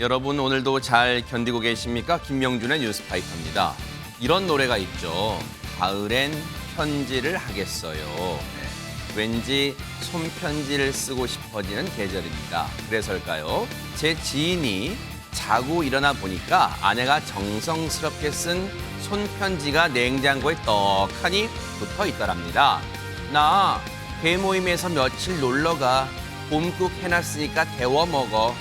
여러분 오늘도 잘 견디고 계십니까? 김명준의 뉴스파이터입니다. 이런 노래가 있죠. 가을엔 편지를 하겠어요. 네. 왠지 손편지를 쓰고 싶어지는 계절입니다. 그래서일까요? 제 지인이 자고 일어나 보니까 아내가 정성스럽게 쓴 손편지가 냉장고에 떡하니 붙어 있더랍니다. 나 대모임에서 며칠 놀러가 봄국 해놨으니까 데워 먹어.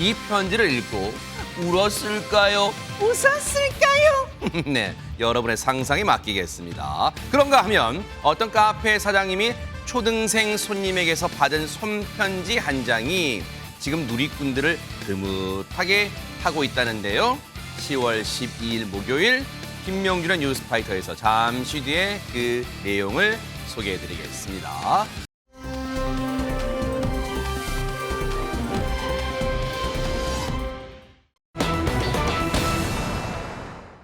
이 편지를 읽고 울었을까요? 웃었을까요? 네, 여러분의 상상에 맡기겠습니다. 그런가 하면 어떤 카페 사장님이 초등생 손님에게서 받은 손편지 한 장이 지금 누리꾼들을 흐뭇하게 하고 있다는데요. 10월 12일 목요일 김명준의 뉴스파이터에서 잠시 뒤에 그 내용을 소개해드리겠습니다.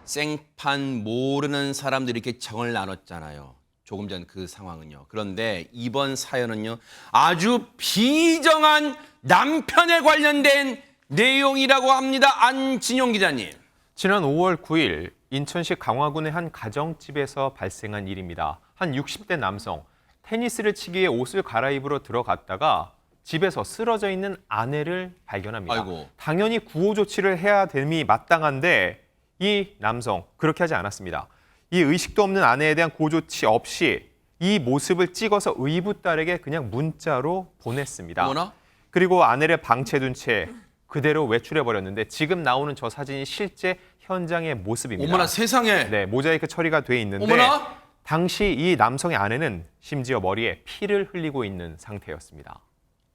생판 모르는 사람들이 이렇게 정을 나눴잖아요. 조금 전 그 상황은요. 그런데 이번 사연은요. 아주 비정한 남편에 관련된 내용이라고 합니다. 안진용 기자님. 지난 5월 9일 인천시 강화군의 한 가정집에서 발생한 일입니다. 한 60대 남성, 테니스를 치기 위해 옷을 갈아입으러 들어갔다가 집에서 쓰러져 있는 아내를 발견합니다. 아이고. 당연히 구호 조치를 해야 됨이 마땅한데 이 남성 그렇게 하지 않았습니다. 이 의식도 없는 아내에 대한 구호 조치 없이 이 모습을 찍어서 의붓 딸에게 그냥 문자로 보냈습니다. 어머나? 그리고 아내를 방치해둔 채 그대로 외출해버렸는데 지금 나오는 저 사진이 실제 현장의 모습입니다. 어머나 세상에. 네, 모자이크 처리가 돼 있는데 어머나? 당시 이 남성의 아내는 심지어 머리에 피를 흘리고 있는 상태였습니다.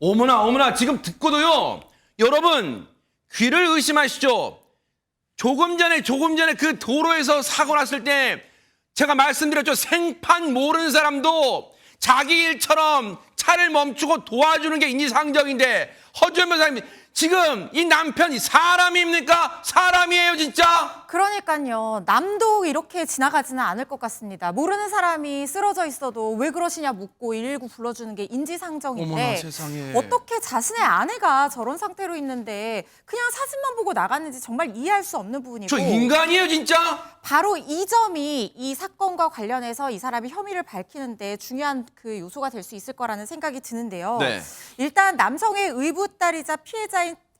어머나 지금 듣고도요. 여러분 귀를 의심하시죠. 조금 전에 그 도로에서 사고 났을 때 제가 말씀드렸죠. 생판 모르는 사람도 자기 일처럼 차를 멈추고 도와주는 게 인지상정인데 허주현 변호사님 지금 이 남편이 사람입니까? 사람이에요 진짜? 그러니까요. 남도 이렇게 지나가지는 않을 것 같습니다. 모르는 사람이 쓰러져 있어도 왜 그러시냐 묻고 119 불러주는 게 인지상정인데 어머나 세상에. 어떻게 자신의 아내가 저런 상태로 있는데 그냥 사진만 보고 나갔는지 정말 이해할 수 없는 부분이고 저 인간이에요 진짜? 바로 이 점이 이 사건과 관련해서 이 사람이 혐의를 밝히는데 중요한 그 요소가 될 수 있을 거라는 생각이 드는데요. 네. 일단 남성의 의붓딸이자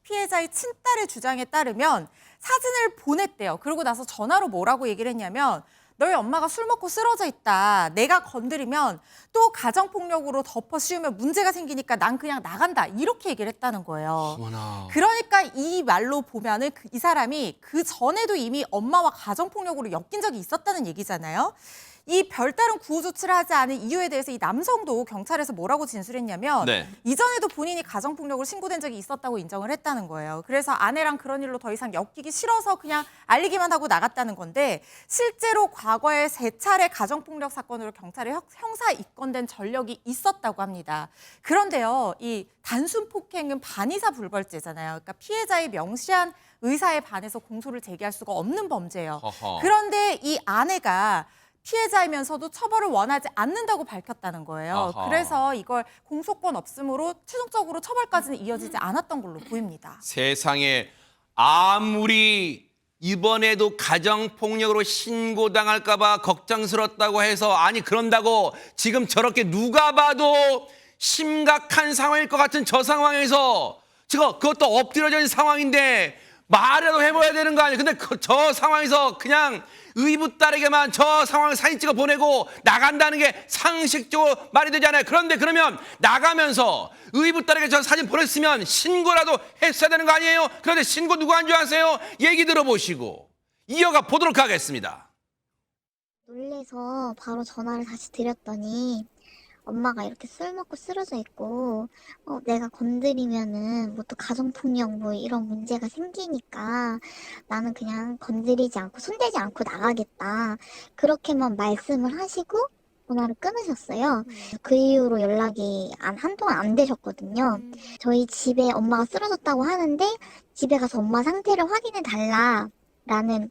피해자의 친딸의 주장에 따르면 사진을 보냈대요. 그러고 나서 전화로 뭐라고 얘기를 했냐면 너희 엄마가 술 먹고 쓰러져 있다. 내가 건드리면 또 가정폭력으로 덮어 씌우면 문제가 생기니까 난 그냥 나간다. 이렇게 얘기를 했다는 거예요. 어머나. 그러니까 이 말로 보면은 이 사람이 그 전에도 이미 엄마와 가정폭력으로 엮인 적이 있었다는 얘기잖아요. 이 별다른 구호 조치를 하지 않은 이유에 대해서 이 남성도 경찰에서 뭐라고 진술했냐면 네. 이전에도 본인이 가정폭력으로 신고된 적이 있었다고 인정을 했다는 거예요. 그래서 아내랑 그런 일로 더 이상 엮이기 싫어서 그냥 알리기만 하고 나갔다는 건데 실제로 과거에 3차례 가정폭력 사건으로 경찰에 형사 입건된 전력이 있었다고 합니다. 그런데요, 이 단순 폭행은 반의사 불벌죄잖아요. 그러니까 피해자의 명시한 의사에 반해서 공소를 제기할 수가 없는 범죄예요. 허허. 그런데 이 아내가 피해자이면서도 처벌을 원하지 않는다고 밝혔다는 거예요. 아하. 그래서 이걸 공소권 없음으로 최종적으로 처벌까지는 이어지지 않았던 걸로 보입니다. 세상에 아무리 이번에도 가정폭력으로 신고당할까 봐 걱정스럽다고 해서 아니 그런다고 지금 저렇게 누가 봐도 심각한 상황일 것 같은 저 상황에서 지금 그것도 엎드려져 있는 상황인데 말이라도 해봐야 되는 거 아니에요. 근데 저 상황에서 그냥 의붓 딸에게만 저 상황을 사진 찍어 보내고 나간다는 게 상식적으로 말이 되지 않아요. 그런데 그러면 나가면서 의붓 딸에게 저 사진 보냈으면 신고라도 했어야 되는 거 아니에요. 그런데 신고 누가 한 줄 아세요? 얘기 들어보시고 이어가 보도록 하겠습니다. 놀래서 바로 전화를 다시 드렸더니 엄마가 이렇게 술 먹고 쓰러져 있고 내가 건드리면은 뭐 또 가정폭력 뭐 이런 문제가 생기니까 나는 그냥 건드리지 않고 손대지 않고 나가겠다. 그렇게만 말씀을 하시고 전화를 끊으셨어요. 그 이후로 연락이 한동안 안 되셨거든요. 저희 집에 엄마가 쓰러졌다고 하는데 집에 가서 엄마 상태를 확인해 달라라는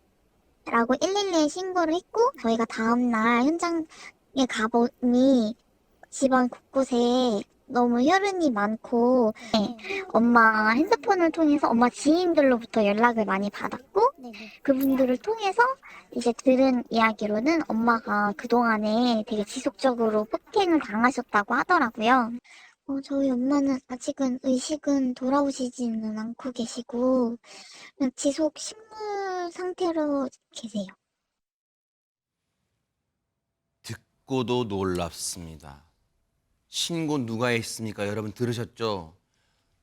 라고 112에 신고를 했고 저희가 다음날 현장에 가보니 집안 곳곳에 너무 혈흔이 많고 네, 엄마 핸드폰을 통해서 엄마 지인들로부터 연락을 많이 받았고 그분들을 통해서 이제 들은 이야기로는 엄마가 그동안에 되게 지속적으로 폭행을 당하셨다고 하더라고요. 저희 엄마는 아직은 의식은 돌아오시지는 않고 계시고 그냥 지속 식물 상태로 계세요. 듣고도 놀랍습니다. 신고 누가 했습니까? 여러분 들으셨죠?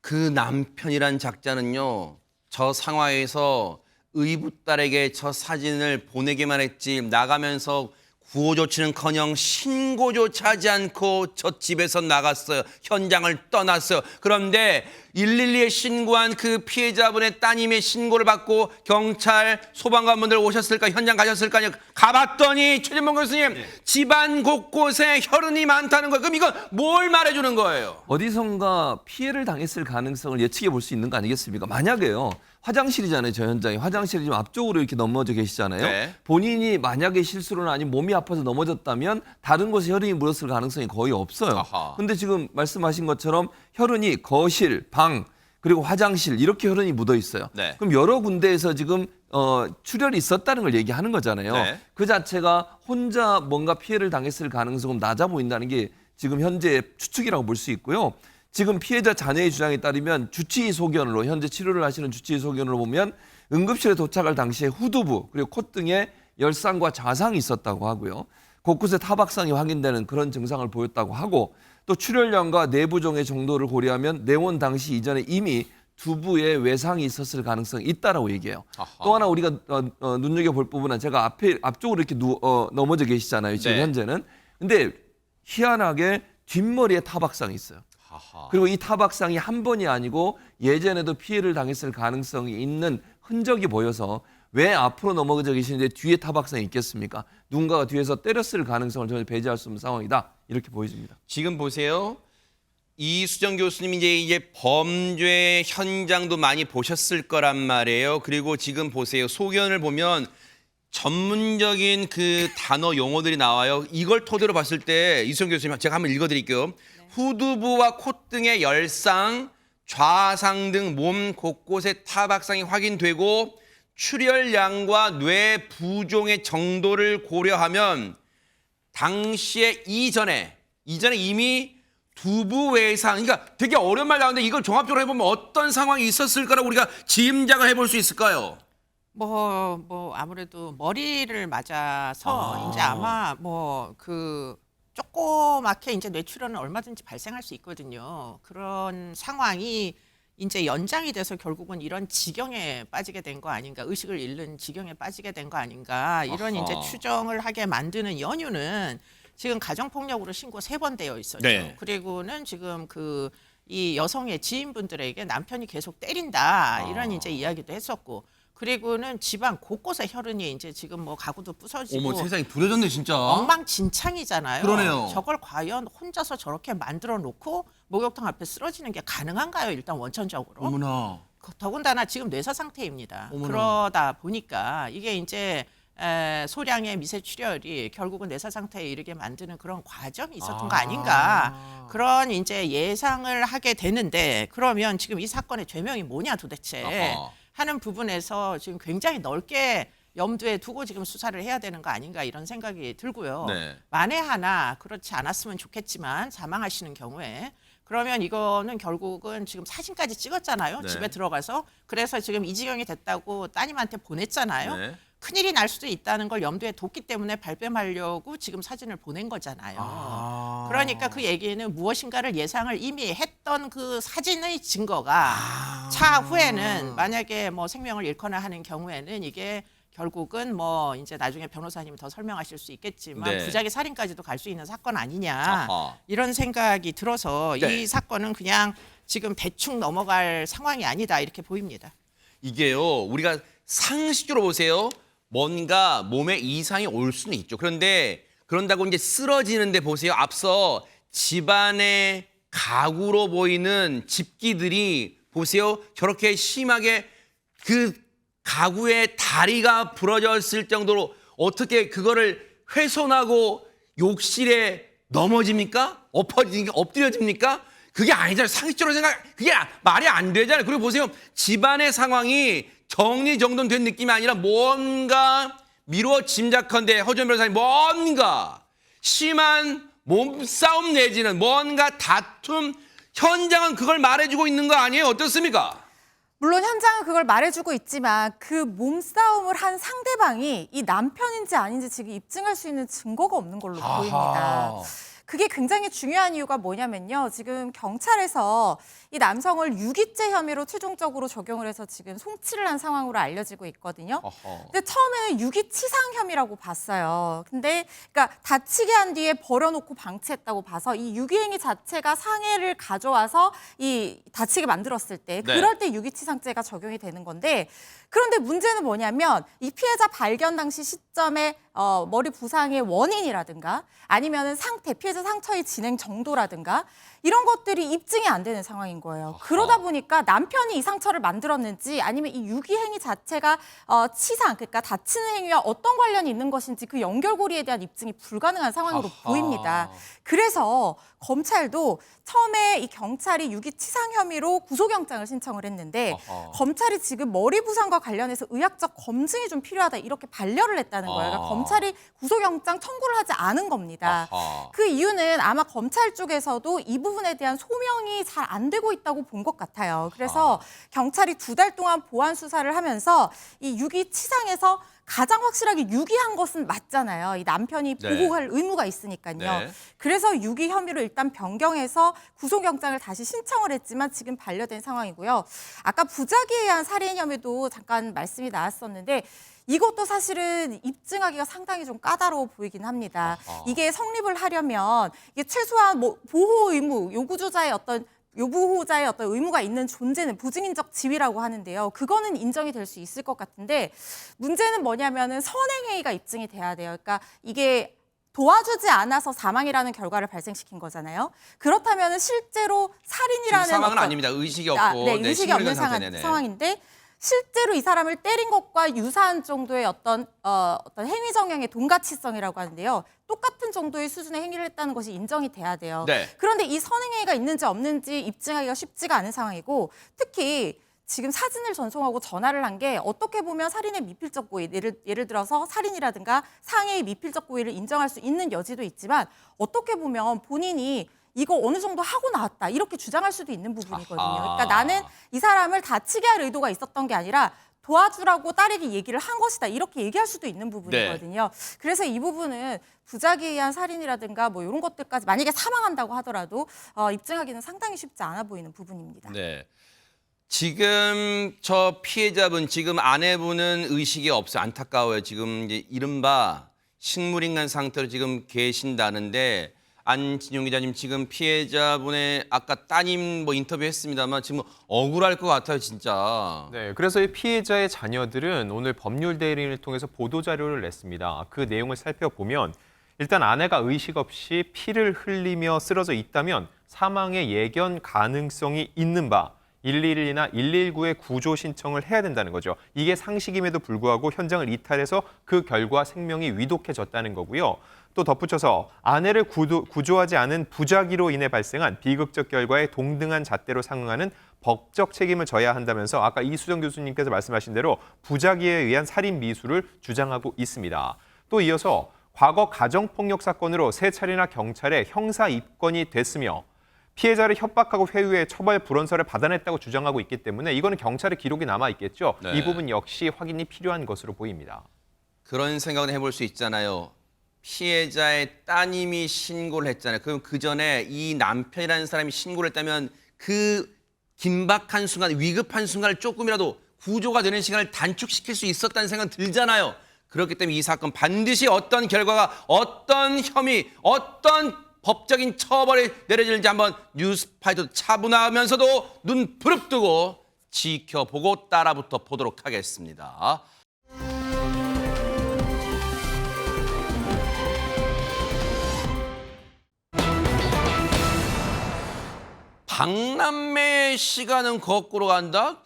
그 남편이란 작자는요. 저 상황에서 의붓딸에게 저 사진을 보내기만 했지 나가면서 구호 조치는커녕 신고조차 하지 않고 저 집에서 나갔어요. 현장을 떠났어요. 그런데 112에 신고한 그 피해자분의 따님의 신고를 받고 경찰, 소방관분들 오셨을까? 현장 가셨을까요? 가봤더니 최진봉 교수님 집안 곳곳에 혈흔이 많다는 거예요. 그럼 이건 뭘 말해주는 거예요? 어디선가 피해를 당했을 가능성을 예측해 볼 수 있는 거 아니겠습니까? 만약에요. 화장실이잖아요. 저 현장이. 화장실이 좀 앞쪽으로 이렇게 넘어져 계시잖아요. 네. 본인이 만약에 실수로는 아니면 몸이 아파서 넘어졌다면 다른 곳에 혈흔이 묻었을 가능성이 거의 없어요. 아하. 근데 지금 말씀하신 것처럼 혈흔이 거실, 방, 그리고 화장실 이렇게 혈흔이 묻어 있어요. 네. 그럼 여러 군데에서 지금 출혈이 있었다는 걸 얘기하는 거잖아요. 네. 그 자체가 혼자 뭔가 피해를 당했을 가능성은 낮아 보인다는 게 지금 현재 추측이라고 볼 수 있고요. 지금 피해자 자녀의 주장에 따르면 주치의 소견으로 현재 치료를 하시는 주치의 소견으로 보면 응급실에 도착할 당시에 후두부 그리고 콧 등에 열상과 자상이 있었다고 하고요. 곳곳에 타박상이 확인되는 그런 증상을 보였다고 하고 또 출혈량과 내부종의 정도를 고려하면 내원 당시 이전에 이미 두부에 외상이 있었을 가능성이 있다라고 얘기해요. 아하. 또 하나 우리가 눈여겨볼 부분은 제가 앞쪽으로 이렇게 넘어져 계시잖아요. 지금 네. 현재는. 근데 희한하게 뒷머리에 타박상이 있어요. 아하. 그리고 이 타박상이 한 번이 아니고 예전에도 피해를 당했을 가능성이 있는 흔적이 보여서 왜 앞으로 넘어져 계시는데 뒤에 타박상이 있겠습니까? 누군가가 뒤에서 때렸을 가능성을 전혀 배제할 수 없는 상황이다. 이렇게 보여집니다. 지금 보세요. 이수정 교수님이 이제 범죄 현장도 많이 보셨을 거란 말이에요. 그리고 지금 보세요. 소견을 보면 전문적인 그 단어 용어들이 나와요. 이걸 토대로 봤을 때 이수정 교수님 제가 한번 읽어드릴게요. 후두부와 콧 등의 열상, 좌상 등 몸 곳곳에 타박상이 확인되고 출혈량과 뇌 부종의 정도를 고려하면 당시에 이전에 이미 두부 외상, 그러니까 되게 어려운 말 나오는데 이걸 종합적으로 해보면 어떤 상황이 있었을까라고 우리가 짐작을 해볼 수 있을까요? 아무래도 머리를 맞아서 이제 아마 조그맣게 이제 뇌출혈은 얼마든지 발생할 수 있거든요. 그런 상황이 이제 연장이 돼서 결국은 이런 지경에 빠지게 된 거 아닌가, 의식을 잃는 지경에 빠지게 된 거 아닌가, 이런 아하. 이제 추정을 하게 만드는 연유는 지금 가정폭력으로 신고 3번 되어 있었죠. 네. 그리고는 지금 이 여성의 지인분들에게 남편이 계속 때린다, 이런 이제 이야기도 했었고, 그리고는 집안 곳곳에 혈흔이 이제 지금 가구도 부서지고 어머 세상이 두려졌네 진짜. 엉망진창이잖아요. 그러네요. 저걸 과연 혼자서 저렇게 만들어 놓고 목욕탕 앞에 쓰러지는 게 가능한가요? 일단 원천적으로. 어머나. 더군다나 지금 뇌사 상태입니다. 어머나. 그러다 보니까 이게 이제 소량의 미세 출혈이 결국은 뇌사 상태에 이르게 만드는 그런 과정이 있었던 거 아닌가. 그런 이제 예상을 하게 되는데, 그러면 지금 이 사건의 죄명이 뭐냐 도대체 아하. 하는 부분에서 지금 굉장히 넓게 염두에 두고 지금 수사를 해야 되는 거 아닌가, 이런 생각이 들고요. 네. 만에 하나 그렇지 않았으면 좋겠지만 사망하시는 경우에 그러면 이거는 결국은 지금 사진까지 찍었잖아요. 네. 집에 들어가서. 그래서 지금 이 지경이 됐다고 따님한테 보냈잖아요. 네. 큰일이 날 수도 있다는 걸 염두에 뒀기 때문에 발뺌하려고 지금 사진을 보낸 거잖아요. 그러니까 그 얘기는 무엇인가를 예상을 이미 했던 그 사진의 증거가 차후에는 만약에 생명을 잃거나 하는 경우에는 이게 결국은 이제 나중에 변호사님이 더 설명하실 수 있겠지만 네. 부작위 살인까지도 갈 수 있는 사건 아니냐, 아하. 이런 생각이 들어서 네. 이 사건은 그냥 지금 대충 넘어갈 상황이 아니다, 이렇게 보입니다. 이게요, 우리가 상식적으로 보세요. 뭔가 몸에 이상이 올 수는 있죠. 그런다고 이제 쓰러지는데 보세요. 앞서 집안의 가구로 보이는 집기들이 보세요. 저렇게 심하게 그 가구의 다리가 부러졌을 정도로 어떻게 그거를 훼손하고 욕실에 넘어집니까? 엎드려집니까? 그게 아니잖아요. 상식적으로 그게 말이 안 되잖아요. 그리고 보세요. 집안의 상황이 정리정돈된 느낌이 아니라 뭔가 미루어 짐작컨대 허준 변호사님 뭔가 심한 몸싸움 내지는 뭔가 다툼 현장은 그걸 말해주고 있는 거 아니에요? 어떻습니까? 물론 현장은 그걸 말해주고 있지만 그 몸싸움을 한 상대방이 이 남편인지 아닌지 지금 입증할 수 있는 증거가 없는 걸로 보입니다. 그게 굉장히 중요한 이유가 뭐냐면요. 지금 경찰에서 이 남성을 유기죄 혐의로 최종적으로 적용을 해서 지금 송치를 한 상황으로 알려지고 있거든요. 근데 처음에는 유기치상 혐의라고 봤어요. 근데 그러니까 다치게 한 뒤에 버려놓고 방치했다고 봐서 이 유기행위 자체가 상해를 가져와서 이 다치게 만들었을 때 네. 그럴 때 유기치상죄가 적용이 되는 건데 그런데 문제는 뭐냐면 이 피해자 발견 당시 시점에 머리 부상의 원인이라든가 아니면은 피해자 상처의 진행 정도라든가 이런 것들이 입증이 안 되는 상황인 거예요. 그러다 보니까 남편이 이 상처를 만들었는지 아니면 이 유기행위 자체가 치상, 그러니까 다치는 행위와 어떤 관련이 있는 것인지 그 연결고리에 대한 입증이 불가능한 상황으로 보입니다. 그래서 검찰도 처음에 이 경찰이 유기치상 혐의로 구속영장을 신청을 했는데 검찰이 지금 머리 부상과 관련해서 의학적 검증이 좀 필요하다 이렇게 반려를 했다는 거예요. 그러니까 검찰이 구속영장 청구를 하지 않은 겁니다. 그 이유는 아마 검찰 쪽에서도 이 부분에 대한 소명이 잘 안 되고 있다고 본 것 같아요. 그래서 경찰이 2달 동안 보완 수사를 하면서 이 유기치상에서 가장 확실하게 유기한 것은 맞잖아요. 이 남편이 네. 보호할 의무가 있으니까요. 네. 그래서 유기 혐의로 일단 변경해서 구속영장을 다시 신청을 했지만 지금 반려된 상황이고요. 아까 부작위에 의한 살인 혐의도 잠깐 말씀이 나왔었는데 이것도 사실은 입증하기가 상당히 좀 까다로워 보이긴 합니다. 이게 성립을 하려면 이게 최소한 뭐 보호 의무, 요구자의 어떤 의무가 있는 존재는 부증인적 지위라고 하는데요. 그거는 인정이 될 수 있을 것 같은데 문제는 뭐냐면은 선행행위가 입증이 돼야 돼요. 그러니까 이게 도와주지 않아서 사망이라는 결과를 발생시킨 거잖아요. 그렇다면은 실제로 살인이라는 지금 상황은 어떤- 아닙니다. 의식이 없고 네, 의식이 없는 상태네네. 상황인데 실제로 이 사람을 때린 것과 유사한 정도의 어떤 행위 정형의 동가치성이라고 하는데요. 똑같은 정도의 수준의 행위를 했다는 것이 인정이 돼야 돼요. 네. 그런데 이 선행행위가 있는지 없는지 입증하기가 쉽지가 않은 상황이고 특히 지금 사진을 전송하고 전화를 한 게 어떻게 보면 살인의 미필적 고의, 예를 들어서 살인이라든가 상해의 미필적 고의를 인정할 수 있는 여지도 있지만 어떻게 보면 본인이 이거 어느 정도 하고 나왔다 이렇게 주장할 수도 있는 부분이거든요. 그러니까 나는 이 사람을 다치게 할 의도가 있었던 게 아니라 도와주라고 딸에게 얘기를 한 것이다 이렇게 얘기할 수도 있는 부분이거든요. 그래서 이 부분은 부작위에 의한 살인이라든가 뭐 이런 것들까지 만약에 사망한다고 하더라도 입증하기는 상당히 쉽지 않아 보이는 부분입니다. 네. 지금 저 피해자분 지금 아내분은 의식이 없어요. 안타까워요. 지금 이제 이른바 식물인간 상태로 지금 계신다는데 안진용 기자님 지금 피해자분의 아까 따님 뭐 인터뷰했습니다만 지금 억울할 것 같아요, 진짜. 네, 그래서 이 피해자의 자녀들은 오늘 법률 대리인을 통해서 보도 자료를 냈습니다. 그 내용을 살펴보면 일단 아내가 의식 없이 피를 흘리며 쓰러져 있다면 사망의 예견 가능성이 있는 바 111이나 119에 구조 신청을 해야 된다는 거죠. 이게 상식임에도 불구하고 현장을 이탈해서 그 결과 생명이 위독해졌다는 거고요. 또 덧붙여서 아내를 구조하지 않은 부작위로 인해 발생한 비극적 결과에 동등한 잣대로 상응하는 법적 책임을 져야 한다면서 아까 이수정 교수님께서 말씀하신 대로 부작위에 의한 살인 미수를 주장하고 있습니다. 또 이어서 과거 가정폭력 사건으로 3차례나 경찰에 형사 입건이 됐으며 피해자를 협박하고 회유해 처벌 불원서를 받아냈다고 주장하고 있기 때문에 이거는 경찰의 기록이 남아 있겠죠. 네. 이 부분 역시 확인이 필요한 것으로 보입니다. 그런 생각은 해볼 수 있잖아요. 피해자의 따님이 신고를 했잖아요. 그럼 그 전에 이 남편이라는 사람이 신고를 했다면 그 긴박한 순간, 위급한 순간을 조금이라도 구조가 되는 시간을 단축시킬 수 있었다는 생각은 들잖아요. 그렇기 때문에 이 사건 반드시 어떤 결과가, 어떤 혐의, 어떤 법적인 처벌이 내려질지 한번 뉴스파이터 차분하면서도 눈 부릅뜨고 지켜보고 따라붙어 보도록 하겠습니다. 박남매의 시간은 거꾸로 간다?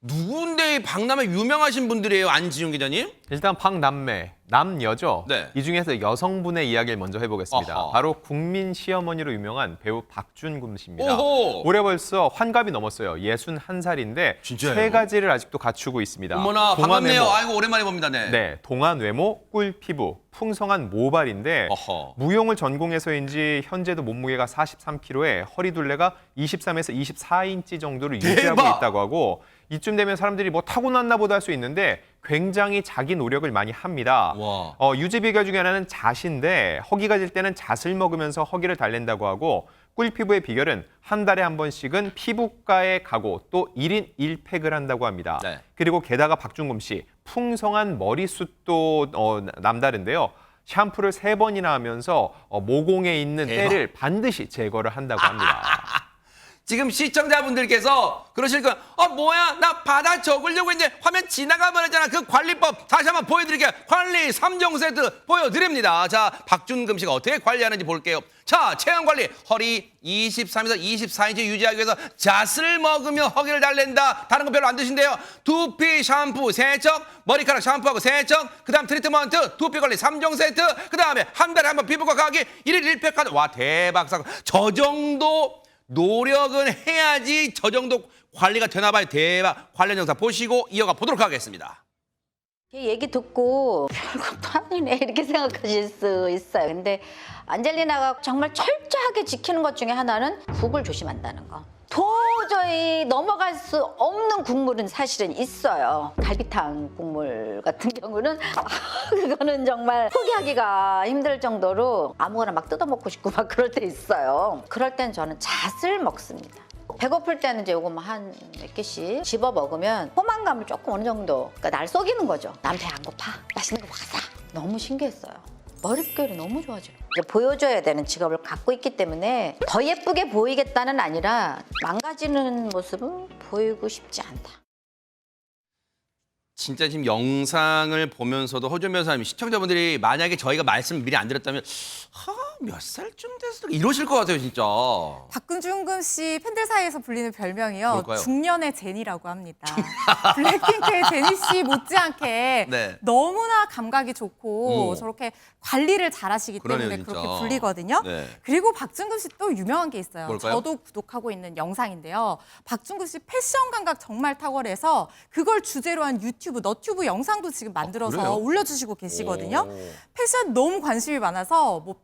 누군데 이 박람회 유명하신 분들이에요, 안지용 기자님? 일단 박남매, 남여죠. 네. 이 중에서 여성분의 이야기를 먼저 해보겠습니다. 어허. 바로 국민 시어머니로 유명한 배우 박준금 씨입니다. 오호. 올해 벌써 환갑이 넘었어요. 61살인데 진짜요? 세 가지를 아직도 갖추고 있습니다. 어머나 동안 반갑네요. 외모, 아이고 오랜만에 봅니다. 네. 네, 동안 외모, 꿀 피부, 풍성한 모발인데 어허. 무용을 전공해서인지 현재도 몸무게가 43kg에 허리 둘레가 23에서 24인치 정도를 유지하고 대박! 있다고 하고 이쯤 되면 사람들이 뭐 타고났나 보다 할 수 있는데 굉장히 자기 노력을 많이 합니다. 와. 유지 비결 중에 하나는 잣인데 허기가 질 때는 잣을 먹으면서 허기를 달랜다고 하고 꿀 피부의 비결은 한 달에 한 번씩은 피부과에 가고 또 1인 1팩을 한다고 합니다. 네. 그리고 게다가 박준금 씨 풍성한 머리숱도 남다른데요. 샴푸를 3번이나 하면서 모공에 있는 대박. 때를 반드시 제거를 한다고 합니다. 지금 시청자분들께서 그러실 거예요. 뭐야? 나 받아 적으려고 했는데 화면 지나가 버렸잖아. 그 관리법 다시 한번 보여드릴게요. 관리 3종 세트 보여드립니다. 자, 박준금 씨가 어떻게 관리하는지 볼게요. 자, 체형 관리. 허리 23에서 24인치 유지하기 위해서 잣을 먹으며 허기를 달랜다. 다른 거 별로 안 드신대요. 두피 샴푸 세척, 머리카락 샴푸하고 세척, 그 다음 트리트먼트, 두피 관리 3종 세트, 그 다음에 한 달에 한 번 피부과 가기 1일 1팩까지. 와, 대박 사건. 저 정도 노력은 해야지 저 정도 관리가 되나 봐요. 대박. 관련 영상 보시고 이어가 보도록 하겠습니다. 얘기 듣고 별것도 아니네 이렇게 생각하실 수 있어요. 근데 안젤리나가 정말 철저하게 지키는 것 중에 하나는 국을 조심한다는 거. 도저히 넘어갈 수 없는 국물은 사실은 있어요. 갈비탕 국물 같은 경우는 그거는 정말 포기하기가 힘들 정도로 아무거나 막 뜯어먹고 싶고 막 그럴 때 있어요. 그럴 땐 저는 잣을 먹습니다. 배고플 때는 이제 요거 한 몇 개씩 집어 먹으면 포만감을 조금 어느 정도, 그러니까 날 속이는 거죠. 난 배 안 고파. 맛있는 거 먹었어. 너무 신기했어요. 머릿결이 너무 좋아지는 거예요. 이제 보여줘야 되는 직업을 갖고 있기 때문에 더 예쁘게 보이겠다는 아니라 망가지는 모습은 보이고 싶지 않다. 진짜 지금 영상을 보면서도 허준 변호사님 시청자분들이 만약에 저희가 말씀을 미리 안 드렸다면 몇 살쯤 됐을까 이러실 것 같아요 진짜. 박준금 씨 팬들 사이에서 불리는 별명이요. 뭘까요? 중년의 제니라고 합니다. 블랙핑크의 제니 씨 못지않게 네. 너무나 감각이 좋고 저렇게 관리를 잘하시기 그러네요, 때문에 진짜. 그렇게 불리거든요. 네. 그리고 박준금 씨 또 유명한 게 있어요. 뭘까요? 저도 구독하고 있는 영상인데요. 박준금 씨 패션 감각 정말 탁월해서 그걸 주제로 한 유튜브, 너튜브 영상도 지금 만들어서 그래요? 올려주시고 계시거든요. 오. 패션 너무 관심이 많아서 뭐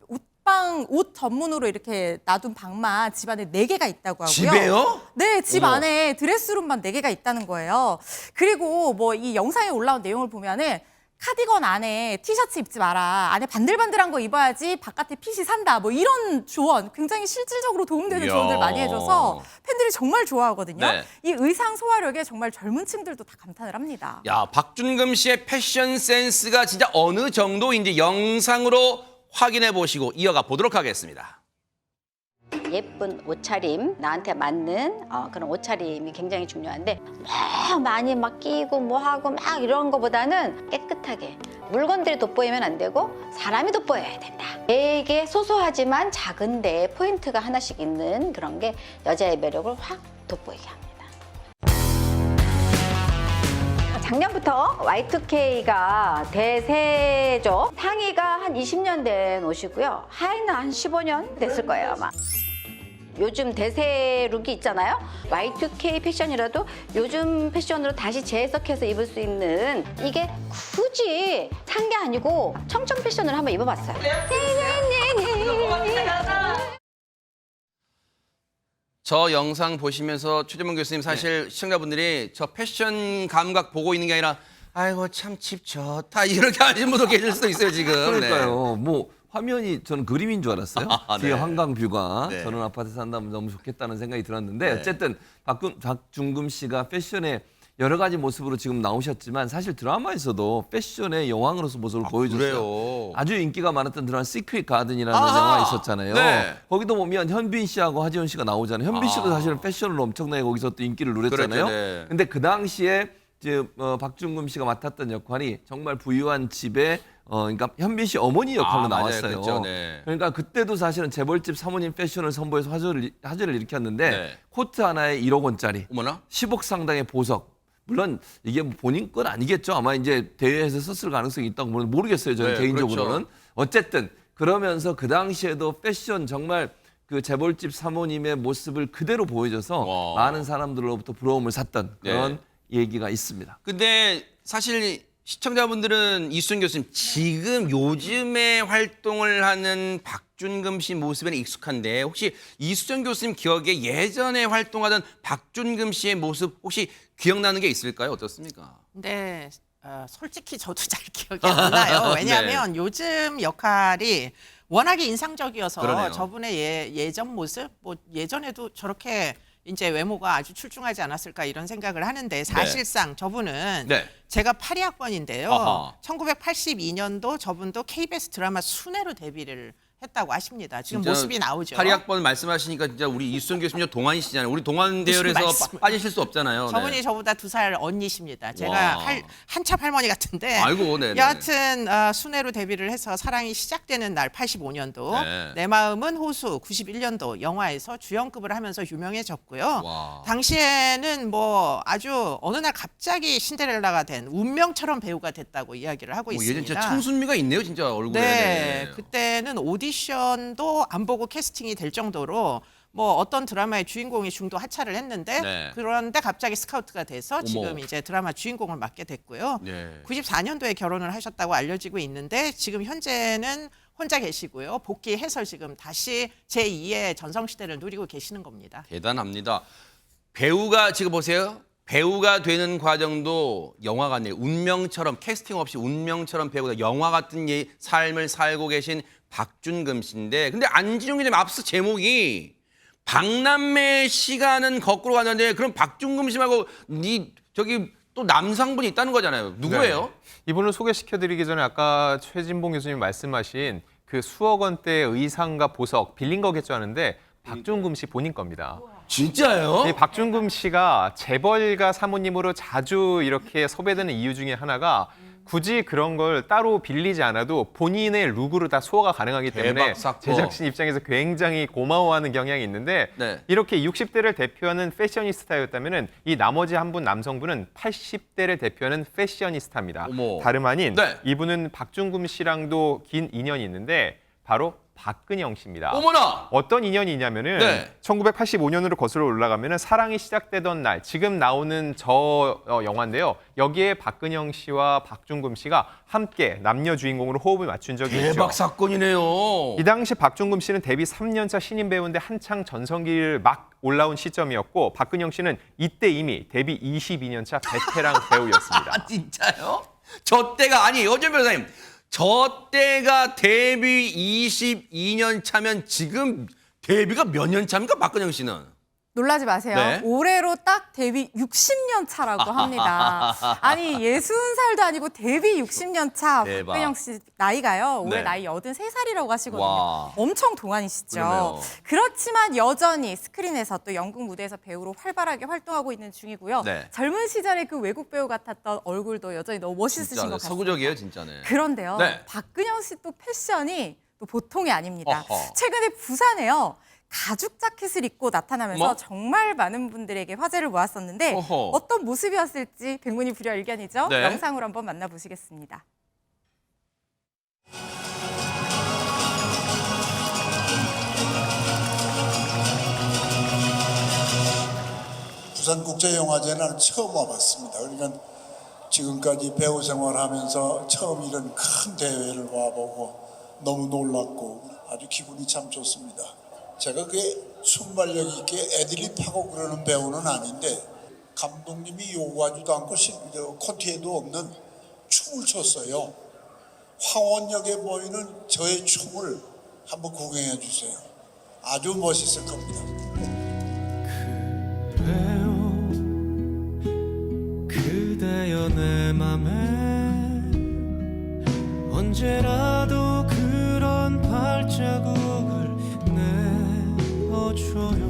옷 전문으로 이렇게 놔둔 방만 집안에 4개가 있다고 하고요. 집에요? 네, 집 어머. 안에 드레스룸만 4개가 있다는 거예요. 그리고 뭐 이 영상에 올라온 내용을 보면은 카디건 안에 티셔츠 입지 마라. 안에 반들반들한 거 입어야지 바깥에 핏이 산다. 뭐 이런 조언, 굉장히 실질적으로 도움되는 이야. 조언들 많이 해줘서 팬들이 정말 좋아하거든요. 네. 이 의상 소화력에 정말 젊은 층들도 다 감탄을 합니다. 야, 박준금 씨의 패션 센스가 진짜 어느 정도인지 영상으로 확인해 보시고 이어가 보도록 하겠습니다. 예쁜 옷차림, 나한테 맞는 그런 옷차림이 굉장히 중요한데 막 많이 막 끼고 뭐 하고 막 이런 거보다는 깨끗하게 물건들이 돋보이면 안 되고 사람이 돋보여야 된다. 되게 소소하지만 작은데 포인트가 하나씩 있는 그런 게 여자의 매력을 확 돋보이게 합니다. 작년부터 Y2K가 대세죠. 상의가 한 20년 된 옷이고요. 하의는 한 15년 됐을 거예요, 아마. 요즘 대세 룩이 있잖아요. Y2K 패션이라도 요즘 패션으로 다시 재해석해서 입을 수 있는 이게 굳이 산 게 아니고 청청 패션을 한번 입어봤어요. 저 영상 보시면서 최재문 교수님 사실 시청자분들이 저 패션 감각 보고 있는 게 아니라 아이고 참 집 좋다 이렇게 하시는 분도 계실 수도 있어요 지금. 그러니까요. 뭐 화면이 저는 그림인 줄 알았어요. 뒤에 네. 한강뷰가 네. 저런 아파트 산다면 너무 좋겠다는 생각이 들었는데 네. 어쨌든 박준금 씨가 패션의 여러 가지 모습으로 지금 나오셨지만 사실 드라마에서도 패션의 여왕으로서 모습을 보여줬어요. 그래요? 아주 인기가 많았던 드라마 시크릿 가든이라는 아하! 영화 있었잖아요. 네. 거기도 보면 현빈 씨하고 하지원 씨가 나오잖아요. 현빈 씨도 사실은 패션으로 엄청나게 거기서 또 인기를 누렸잖아요. 그랬죠, 네. 근데 그 당시에 이제 박준금 씨가 맡았던 역할이 정말 부유한 집에 그러니까 현빈 씨 어머니 역할로 맞아요. 나왔어요. 그랬죠, 네. 그러니까 그때도 사실은 재벌집 사모님 패션을 선보여서 화제를 일으켰는데 네. 코트 하나에 1억 원짜리, 어머나. 10억 상당의 보석, 물론 이게 뭐 본인 건 아니겠죠. 아마 이제 대회에서 썼을 가능성이 있다고 모르겠어요. 저는 네, 개인적으로는. 그렇죠. 어쨌든 그러면서 그 당시에도 패션 정말 그 재벌집 사모님의 모습을 그대로 보여줘서 와. 많은 사람들로부터 부러움을 샀던 그런 얘기가 있습니다. 근데 사실 시청자분들은 이수정 교수님 지금 요즘에 활동을 하는 박준금 씨 모습에는 익숙한데 혹시 이수정 교수님 기억에 예전에 활동하던 박준금 씨의 모습 혹시 기억나는 게 있을까요? 어떻습니까? 근데 솔직히 저도 잘 기억이 안 나요. 왜냐하면 요즘 역할이 워낙에 인상적이어서 그러네요. 저분의 예전 모습, 뭐 예전에도 저렇게 이제 외모가 아주 출중하지 않았을까 이런 생각을 하는데 사실상 저분은 네. 제가 82학번인데요. 아하. 1982년도 저분도 KBS 드라마 순애로 데뷔를 했다고 하십니다. 지금 진짜 모습이 나오죠. 82학번 말씀하시니까 진짜 우리 이수정 교수님 동안이시잖아요. 우리 동안 대열에서 말씀을. 빠지실 수 없잖아요. 저분이 네. 저보다 2살 언니십니다. 제가 와. 한참 할머니 같은데. 아이고, 네네. 여하튼 순애로 데뷔를 해서 사랑이 시작되는 날 85년도 네. 내 마음은 호수 91년도 영화에서 주연급을 하면서 유명해졌고요. 와. 당시에는 뭐 아주 어느 날 갑자기 신데렐라가 된 운명처럼 배우가 됐다고 이야기를 하고 예전 있습니다. 진짜 청순미가 있네요, 진짜 얼굴에. 네, 그때는 오디션도 안 보고 캐스팅이 될 정도로 뭐 어떤 드라마의 주인공이 중도 하차를 했는데 네. 그런데 갑자기 스카우트가 돼서 어머. 지금 이제 드라마 주인공을 맡게 됐고요. 네. 94년도에 결혼을 하셨다고 알려지고 있는데 지금 현재는 혼자 계시고요. 복귀해서 지금 다시 제2의 전성시대를 누리고 계시는 겁니다. 대단합니다. 배우가 지금 보세요. 배우가 되는 과정도 영화 같네요. 운명처럼 캐스팅 없이 운명처럼 배우가 영화 같은 삶을 살고 계신 박준금 씨인데 근데 안진용 기자님 앞서 제목이 박남매 시간은 거꾸로 갔는데 그럼 박준금 씨 말고 저기 또 남성분이 있다는 거잖아요. 누구예요? 네. 이분을 소개시켜드리기 전에 아까 최진봉 교수님 말씀하신 그 수억 원대의 의상과 보석 빌린 거겠죠 하는데 박준금 씨 본인 겁니다. 진짜예요? 이 박준금 씨가 재벌가 사모님으로 자주 이렇게 섭외되는 이유 중에 하나가 굳이 그런 걸 따로 빌리지 않아도 본인의 룩으로 다 소화가 가능하기 때문에 대박 사건. 제작진 입장에서 굉장히 고마워하는 경향이 있는데 네. 이렇게 60대를 대표하는 패셔니스타였다면 이 나머지 한 분 남성분은 80대를 대표하는 패셔니스타입니다. 어머. 다름 아닌 네. 이분은 박준금 씨랑도 긴 인연이 있는데 바로 박근영 씨입니다. 어머나! 어떤 인연이 있냐면은 네. 1985년으로 거슬러 올라가면은 사랑이 시작되던 날 지금 나오는 저 영화인데요. 여기에 박근영 씨와 박준금 씨가 함께 남녀 주인공으로 호흡을 맞춘 적이 있죠. 대박 사건이네요. 이 당시 박준금 씨는 데뷔 3년차 신인 배우인데 한창 전성기를 막 올라온 시점이었고 박근영 씨는 이때 이미 데뷔 22년차 베테랑 배우였습니다. 아, 진짜요? 저 때가 아니 여전 변호사님 저 때가 데뷔 22년 차면 지금 데뷔가 몇 년 차입니까 박근영 씨는? 놀라지 마세요. 네. 올해로 딱 데뷔 60년 차라고 합니다. 아니 60살도 아니고 데뷔 60년 차 대박. 박근영 씨 나이가요. 올해 네. 나이 83살이라고 하시거든요. 와. 엄청 동안이시죠. 그러네요. 그렇지만 여전히 스크린에서 또 연극 무대에서 배우로 활발하게 활동하고 있는 중이고요. 네. 젊은 시절에 그 외국 배우 같았던 얼굴도 여전히 너무 멋있으신 것 진짜 같습니다. 서구적이에요 진짜네. 그런데요. 네. 박근영 씨 또 패션이 또 보통이 아닙니다. 어허. 최근에 부산에요. 가죽 자켓을 입고 나타나면서 뭐? 정말 많은 분들에게 화제를 모았었는데 어허. 어떤 모습이었을지 백문이 불여일견이죠. 네. 영상으로 한번 만나보시겠습니다. 부산국제영화제는 처음 와봤습니다. 그러니까 지금까지 배우 생활하면서 처음 이런 큰 대회를 와보고 너무 놀랐고 아주 기분이 참 좋습니다. 제가 그게 순발력 있게 애드립하고 그러는 배우는 아닌데 감독님이 요구하지도 않고 콘티에도 없는 춤을 췄어요. 황원역에 보이는 저의 춤을 한번 구경해 주세요. 아주 멋있을 겁니다. 그대여 내 맘에 언제라도 그런 발자국을 내어줘요.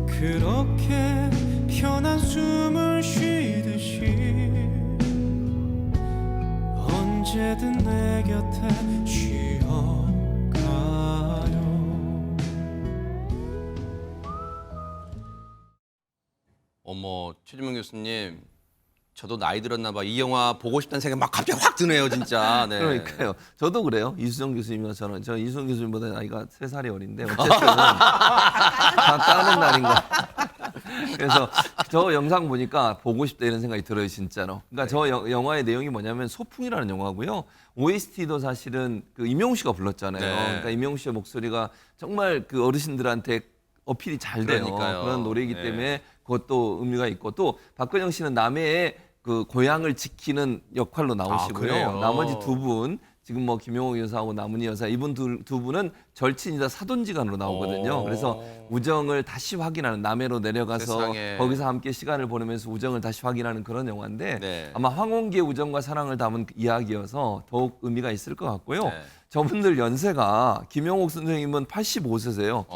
그렇게 편한 숨을 쉬듯이 언제든 내 곁에 쉬어가요. 어머, 최준명 교수님. 저도 나이 들었나 봐. 이 영화 보고 싶다는 생각이 막 갑자기 확 드네요, 진짜. 네. 그러니까요. 저도 그래요. 이수정 교수님과 저 이수정 교수님보다 나이가 3살이 어린데 어쨌든 다 까는 날인가. 그래서 저 영상 보니까 보고 싶다 이런 생각이 들어요, 진짜로. 그러니까 저 영화의 내용이 뭐냐면 소풍이라는 영화고요. OST도 사실은 그 임영웅 씨가 불렀잖아요. 네. 그러니까 임영웅 씨의 목소리가 정말 그 어르신들한테 어필이 잘 돼요. 그러니까요. 그런 노래이기 네. 때문에 그것도 의미가 있고 또 박근영 씨는 남해의 그 고향을 지키는 역할로 나오시고요. 그래요? 나머지 두 분 지금 뭐 김용옥 여사하고 남은희 여사 이분 두 분은 절친이다 사돈지간으로 나오거든요. 오. 그래서 우정을 다시 확인하는 남해로 내려가서 세상에. 거기서 함께 시간을 보내면서 우정을 다시 확인하는 그런 영화인데 네. 아마 황혼기의 우정과 사랑을 담은 이야기여서 더욱 의미가 있을 것 같고요. 네. 저분들 연세가 김용옥 선생님은 85세세요.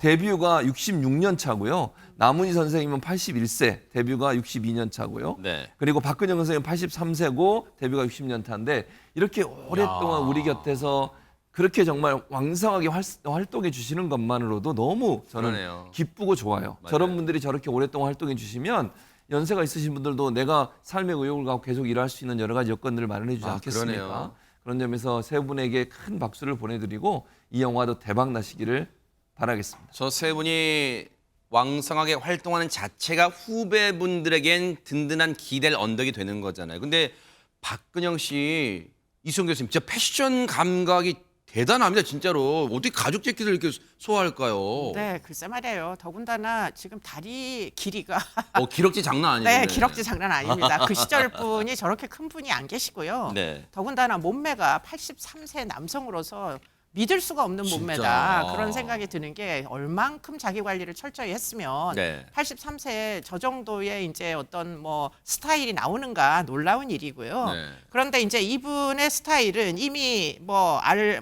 데뷔가 66년 차고요. 남은희 선생님은 81세, 데뷔가 62년 차고요. 네. 그리고 박근영 선생님은 83세고 데뷔가 60년 차인데 이렇게 오랫동안 우리 곁에서 그렇게 정말 왕성하게 활동해 주시는 것만으로도 너무 저는 그러네요. 기쁘고 좋아요. 맞아요. 저런 분들이 저렇게 오랫동안 활동해 주시면 연세가 있으신 분들도 내가 삶의 의욕을 갖고 계속 일할 수 있는 여러 가지 여건들을 마련해 주지 않겠습니까? 그러네요. 그런 점에서 세 분에게 큰 박수를 보내드리고 이 영화도 대박 나시기를 바라겠습니다. 저 세 분이 왕성하게 활동하는 자체가 후배분들에겐 든든한 기댈 언덕이 되는 거잖아요. 근데 박근영 씨, 이수영 교수님, 진짜 패션 감각이 대단합니다, 진짜로. 어떻게 가죽 재킷을 이렇게 소화할까요? 네, 글쎄 말이에요. 더군다나 지금 다리 길이가 기럭지 장난 아니에요. 네, 기럭지 장난 아닙니다. 그 시절 분이 저렇게 큰 분이 안 계시고요. 네. 더군다나 몸매가 83세 남성으로서 믿을 수가 없는 진짜. 몸매다. 그런 생각이 드는 게 얼만큼 자기 관리를 철저히 했으면 네. 83세에 저 정도의 이제 어떤 뭐 스타일이 나오는가 놀라운 일이고요. 네. 그런데 이제 이분의 스타일은 이미 뭐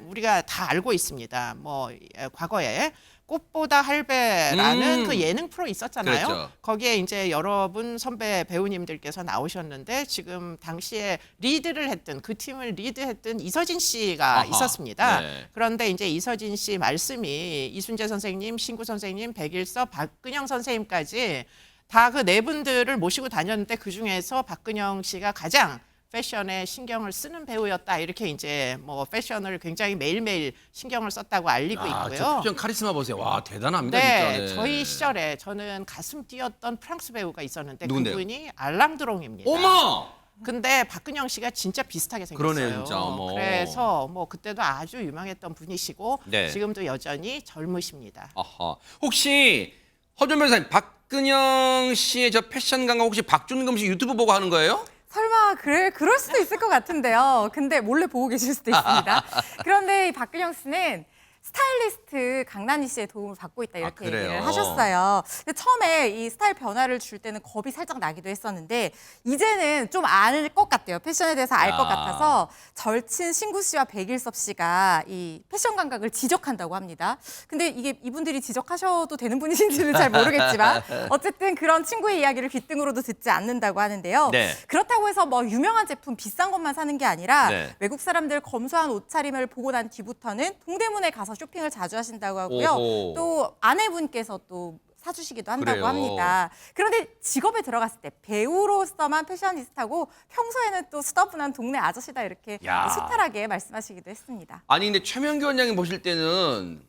우리가 다 알고 있습니다. 뭐 과거에 꽃보다 할배라는 그 예능 프로 있었잖아요. 그랬죠. 거기에 이제 여러분 선배 배우님들께서 나오셨는데 지금 당시에 리드를 했던 그 팀을 리드했던 이서진 씨가 아하, 있었습니다. 네. 그런데 이제 이서진 씨 말씀이 이순재 선생님, 신구 선생님, 백일서, 박근영 선생님까지 다 그 네 분들을 모시고 다녔는데 그 중에서 박근영 씨가 가장 패션에 신경을 쓰는 배우였다. 이렇게 이제 뭐 패션을 굉장히 매일매일 신경을 썼다고 알리고 저 있고요. 표정 카리스마 보세요. 와, 대단합니다, 네, 진짜. 네. 저희 시절에 저는 가슴 뛰었던 프랑스 배우가 있었는데 누군데요? 그분이 알랑드롱입니다. 어머! 근데 박근영 씨가 진짜 비슷하게 생겼어요. 그러네요, 진짜. 어머. 그래서 뭐 그때도 아주 유명했던 분이시고 네. 지금도 여전히 젊으십니다. 아하. 혹시 허준 변호사님, 박근영 씨의 저 패션 감각 혹시 박준금 씨 유튜브 보고 하는 거예요? 설마 그럴 수도 있을 것 같은데요. 근데 몰래 보고 계실 수도 있습니다. 그런데 이 박근영 씨는 스타일리스트 강난희 씨의 도움을 받고 있다 이렇게 그래요? 얘기를 하셨어요. 근데 처음에 이 스타일 변화를 줄 때는 겁이 살짝 나기도 했었는데 이제는 좀 알 것 같대요. 패션에 대해서 알 것 야. 같아서 절친 신구 씨와 백일섭 씨가 이 패션 감각을 지적한다고 합니다. 근데 이게 이분들이 지적하셔도 되는 분이신지는 잘 모르겠지만 어쨌든 그런 친구의 이야기를 귓등으로도 듣지 않는다고 하는데요. 네. 그렇다고 해서 뭐 유명한 제품 비싼 것만 사는 게 아니라 네. 외국 사람들 검소한 옷차림을 보고 난 뒤부터는 동대문에 가서 쇼핑을 자주 하신다고 하고요. 오호. 또 아내분께서 또 사주시기도 한다고 그래요. 합니다. 그런데 직업에 들어갔을 때 배우로서만 패셔니스타고 평소에는 또 수다분한 동네 아저씨다 이렇게 야. 소탈하게 말씀하시기도 했습니다. 아니, 근데 최명규 원장님 보실 때는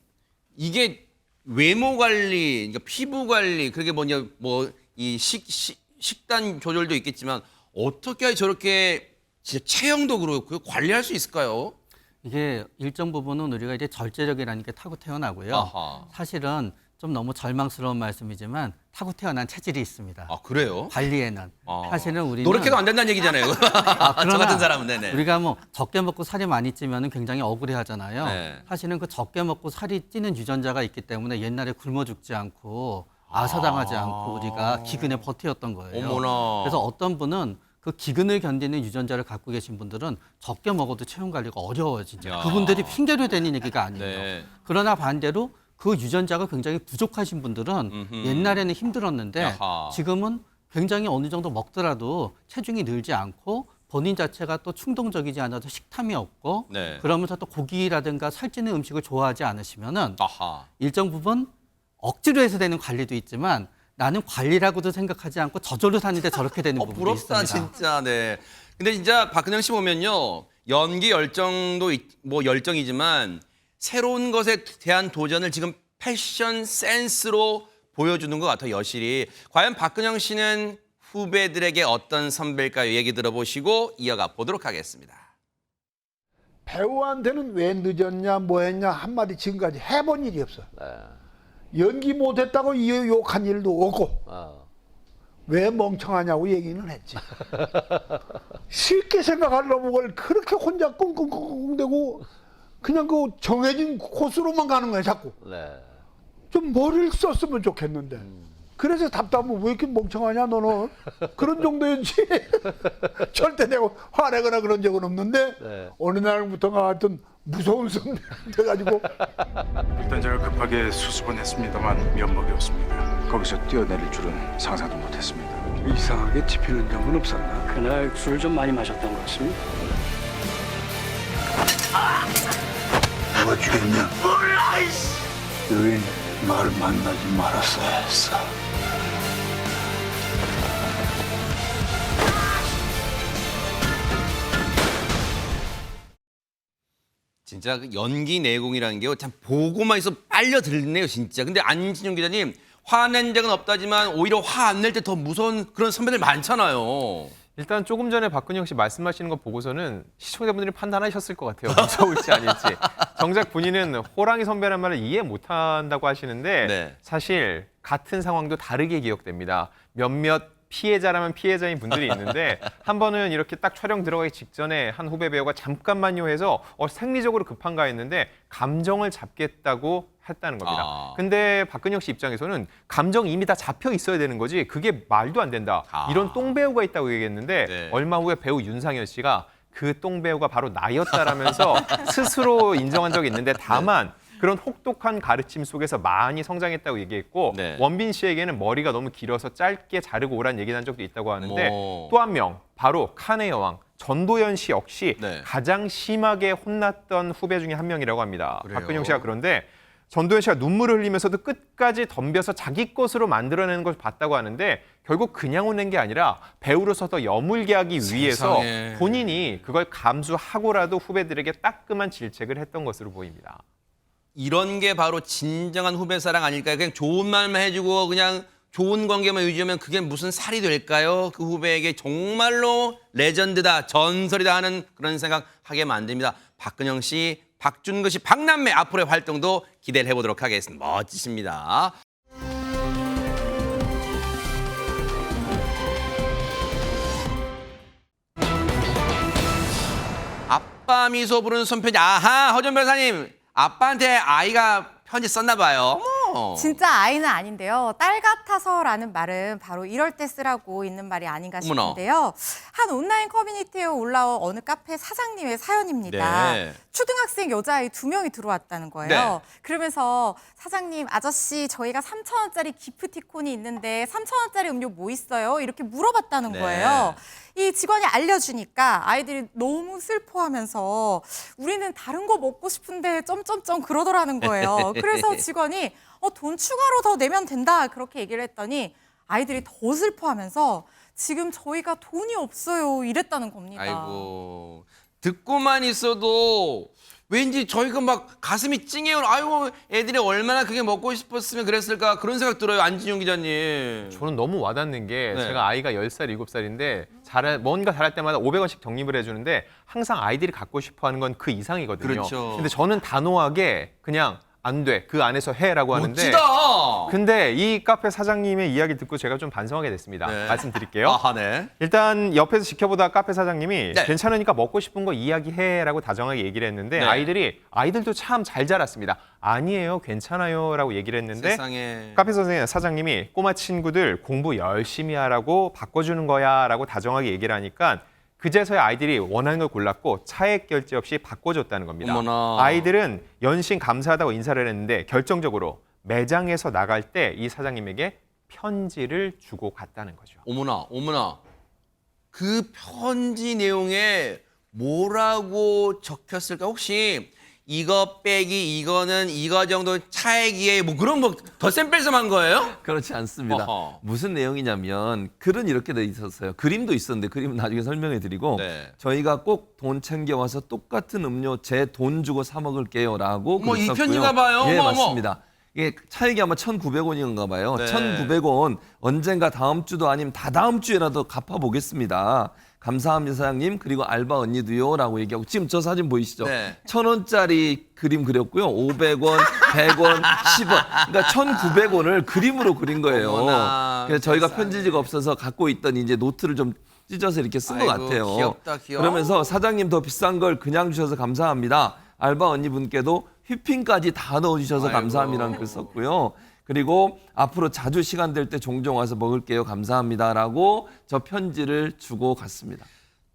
이게 외모 관리, 그러니까 피부 관리, 그게 뭐냐, 이 식단 조절도 있겠지만 어떻게 저렇게 진짜 체형도 그렇고요. 관리할 수 있을까요? 이게 일정 부분은 우리가 이제 절제력이라는 게 타고 태어나고요. 아하. 사실은 좀 너무 절망스러운 말씀이지만 타고 태어난 체질이 있습니다. 아, 그래요? 관리에는 아. 사실은 우리는 노력해도 안 된다는 얘기잖아요. 저 그러나 같은 사람은. 네네. 우리가 뭐 적게 먹고 살이 많이 찌면 굉장히 억울해하잖아요. 네. 사실은 그 적게 먹고 살이 찌는 유전자가 있기 때문에 옛날에 굶어 죽지 않고 아사당하지 않고 우리가 기근에 버티었던 거예요. 어머나. 그래서 어떤 분은 그 기근을 견디는 유전자를 갖고 계신 분들은 적게 먹어도 체형 관리가 어려워지죠. 야. 그분들이 핑계로 되는 얘기가 아니에요. 네. 그러나 반대로 그 유전자가 굉장히 부족하신 분들은 음흠. 옛날에는 힘들었는데 야하. 지금은 굉장히 어느 정도 먹더라도 체중이 늘지 않고 본인 자체가 또 충동적이지 않아도 식탐이 없고 네. 그러면서 또 고기라든가 살찌는 음식을 좋아하지 않으시면은 아하. 일정 부분 억지로 해서 되는 관리도 있지만 나는 관리라고도 생각하지 않고 저절로 사는데 저렇게 되는 부분이 부럽다 있습니다. 진짜. 네. 근데 진짜 박근영 씨 보면요, 연기 열정도 뭐 열정이지만 새로운 것에 대한 도전을 지금 패션 센스로 보여주는 것 같아요, 여실히. 과연 박근영 씨는 후배들에게 어떤 선배일까요? 얘기 들어보시고 이어가 보도록 하겠습니다. 배우한테는 왜 늦었냐 뭐 했냐 한마디 지금까지 해본 일이 없어. 연기 못했다고 욕한 일도 없고 왜 멍청하냐고 얘기는 했지. 쉽게 생각하려면 뭘 그렇게 혼자 끙끙끙끙대고 그냥 그 정해진 코스로만 가는 거야 자꾸. 좀 머리를 썼으면 좋겠는데. 그래서 답답하면 왜 이렇게 멍청하냐 너는. 그런 정도였지. 절대 내가 화내거나 그런 적은 없는데 어느 날부터가 하여튼 무서운 선배 돼가지고. 일단 제가 급하게 수습은 했습니다만 면목이 없습니다. 거기서 뛰어내릴 줄은 상상도 못했습니다. 이상하게 집히는 적은 없었나? 그날 술을 좀 많이 마셨던 것 같습니다. 누가 죽였냐? 몰라. 여긴 날 만나지 말았어야 했어. 진짜 그 연기 내공이라는 게요, 참 보고만 있어 빨려 들네요, 진짜. 근데 안진용 기자님, 화낸 적은 없다지만 오히려 화 안 낼 때 더 무서운 그런 선배들 많잖아요. 일단 조금 전에 박근영 씨 말씀하시는 거 보고서는 시청자분들이 판단하셨을 것 같아요. 무서울지 아닐지. 정작 본인은 호랑이 선배란 말을 이해 못한다고 하시는데 네. 사실 같은 상황도 다르게 기억됩니다. 몇몇 피해자라면 피해자인 분들이 있는데 한 번은 이렇게 딱 촬영 들어가기 직전에 한 후배 배우가 잠깐만요 해서 생리적으로 급한가 했는데 감정을 잡겠다고 했다는 겁니다. 근데 박근영 씨 입장에서는 감정이 이미 다 잡혀 있어야 되는 거지 그게 말도 안 된다. 이런 똥 배우가 있다고 얘기했는데 네. 얼마 후에 배우 윤상현 씨가 그 똥 배우가 바로 나였다라면서 스스로 인정한 적이 있는데 다만 그런 혹독한 가르침 속에서 많이 성장했다고 얘기했고 네. 원빈 씨에게는 머리가 너무 길어서 짧게 자르고 오란 얘기를 한 적도 있다고 하는데 뭐. 또 한 명 바로 칸의 여왕 전도연 씨 역시 네. 가장 심하게 혼났던 후배 중에 한 명이라고 합니다. 그래요? 박근영 씨가 그런데 전도연 씨가 눈물을 흘리면서도 끝까지 덤벼서 자기 것으로 만들어내는 것을 봤다고 하는데 결국 그냥 혼낸 게 아니라 배우로서 더 여물게 하기 위해서 세상에. 본인이 그걸 감수하고라도 후배들에게 따끔한 질책을 했던 것으로 보입니다. 이런 게 바로 진정한 후배 사랑 아닐까요? 그냥 좋은 말만 해주고 그냥 좋은 관계만 유지하면 그게 무슨 살이 될까요? 그 후배에게 정말로 레전드다, 전설이다 하는 그런 생각 하게 만듭니다. 박근영 씨, 박준거 씨, 박남매 앞으로의 활동도 기대를 해보도록 하겠습니다. 멋지십니다. 아빠 미소 부르는 손편지. 아하, 허준 변호사님. 아빠한테 아이가 편지 썼나 봐요. 어머. 진짜 아이는 아닌데요. 딸 같아서라는 말은 바로 이럴 때 쓰라고 있는 말이 아닌가 어머나. 싶은데요. 한 온라인 커뮤니티에 올라온 어느 카페 사장님의 사연입니다. 네. 초등학생 여자아이 2명이 들어왔다는 거예요. 네. 그러면서 사장님, 아저씨 저희가 3,000원짜리 기프티콘이 있는데 3,000원짜리 음료 뭐 있어요? 이렇게 물어봤다는 네. 거예요. 이 직원이 알려주니까 아이들이 너무 슬퍼하면서 우리는 다른 거 먹고 싶은데 점점점 그러더라는 거예요. 그래서 직원이 돈 추가로 더 내면 된다 그렇게 얘기를 했더니 아이들이 더 슬퍼하면서 지금 저희가 돈이 없어요 이랬다는 겁니다. 아이고, 듣고만 있어도 왠지 저희가 막 가슴이 찡해요. 아이고, 애들이 얼마나 그게 먹고 싶었으면 그랬을까 그런 생각 들어요. 안진용 기자님. 저는 너무 와닿는 게 네. 제가 아이가 10살, 7살인데 뭔가 잘할 때마다 500원씩 적립을 해주는데 항상 아이들이 갖고 싶어하는 건 그 이상이거든요. 그렇죠. 근데 저는 단호하게 그냥 안 돼, 그 안에서 해라고 하는데 멋지다. 근데 이 카페 사장님의 이야기 듣고 제가 좀 반성하게 됐습니다. 네. 말씀드릴게요. 아하, 네. 일단 옆에서 지켜보다 카페 사장님이 네. 괜찮으니까 먹고 싶은 거 이야기해라고 다정하게 얘기를 했는데 네. 아이들도 참 잘 자랐습니다. 아니에요, 괜찮아요라고 얘기를 했는데 세상에. 카페 사장님이 꼬마 친구들 공부 열심히 하라고 바꿔주는 거야라고 다정하게 얘기를 하니까 그제서야 아이들이 원하는 걸 골랐고 차액 결제 없이 바꿔줬다는 겁니다. 어머나. 아이들은 연신 감사하다고 인사를 했는데 결정적으로 매장에서 나갈 때 이 사장님에게 편지를 주고 갔다는 거죠. 어머나, 어머나. 그 편지 내용에 뭐라고 적혔을까? 혹시 이거 빼기 이거는 이거 정도 차이기에 뭐 그런 뭐 덧셈 뺄셈 한 거예요? 그렇지 않습니다. 어허. 무슨 내용이냐면 글은 이렇게 돼 있었어요. 그림도 있었는데 그림은 나중에 설명해 드리고 네. 저희가 꼭 돈 챙겨와서 똑같은 음료 제 돈 주고 사 먹을게요라고 어머, 이 그랬었고요. 편인가 봐요. 예, 어머, 어머. 맞습니다. 이게 차익이 아마 1,900원인가 봐요. 네. 1,900원 언젠가 다음 주도 아니면 다다음 주에라도 갚아보겠습니다. 감사합니다 사장님. 그리고 알바 언니도요라고 얘기하고 지금 저 사진 보이시죠? 네. 1,000원짜리 그림 그렸고요. 500원, 100원, 10원. 그러니까 1,900원을 그림으로 그린 거예요. 어머나, 그래서 저희가 세상에. 편지지가 없어서 갖고 있던 이제 노트를 좀 찢어서 이렇게 쓴 것 아이고, 같아요. 귀엽다, 귀여워. 그러면서 사장님 더 비싼 걸 그냥 주셔서 감사합니다. 알바 언니분께도 휘핑까지 다 넣어주셔서 아이고. 감사합니다라는 글 썼고요. 그리고 앞으로 자주 시간 될 때 종종 와서 먹을게요. 감사합니다라고 저 편지를 주고 갔습니다.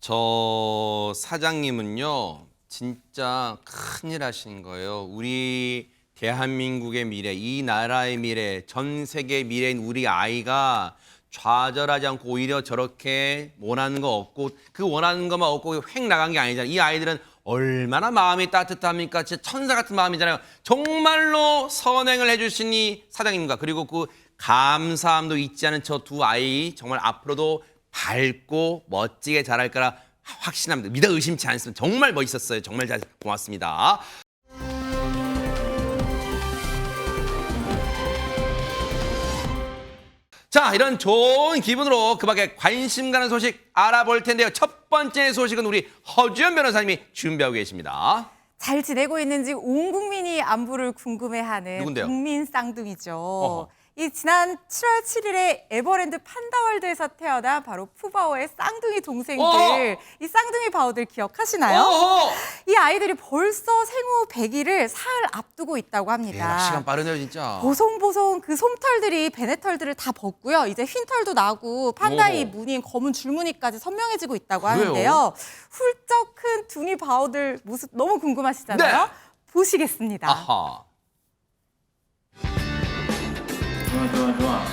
저 사장님은요, 진짜 큰일 하신 거예요. 우리 대한민국의 미래, 이 나라의 미래, 전 세계의 미래인 우리 아이가 좌절하지 않고 오히려 저렇게 원하는 거 얻고 그 원하는 것만 얻고 획 나간 게 아니잖아요. 이 아이들은 얼마나 마음이 따뜻합니까? 진짜 천사 같은 마음이잖아요. 정말로 선행을 해주신 이 사장님과 그리고 그 감사함도 잊지 않은 저 두 아이 정말 앞으로도 밝고 멋지게 자랄 거라 확신합니다. 믿어 의심치 않습니다. 정말 멋있었어요. 정말 잘 고맙습니다. 자, 이런 좋은 기분으로 그 밖에 관심 가는 소식 알아볼 텐데요. 첫 번째 소식은 우리 허주연 변호사님이 준비하고 계십니다. 잘 지내고 있는지 온 국민이 안부를 궁금해하는 누군데요? 국민 쌍둥이죠. 어허. 이 지난 7월 7일에 에버랜드 판다월드에서 태어난 바로 푸바오의 쌍둥이 동생들, 어허. 이 쌍둥이 바오들 기억하시나요? 어허! 이 아이들이 벌써 생후 100일을 사흘 앞두고 있다고 합니다. 대박, 시간 빠르네요, 진짜. 보송보송 그 솜털들이 베네털들을 다 벗고요. 이제 흰털도 나고 판다의 어허. 무늬인 검은 줄무늬까지 선명해지고 있다고 그래요? 하는데요. 훌쩍 큰 둥이 바오들 모습 너무 궁금하시잖아요. 네. 보시겠습니다. 아하. 좋아.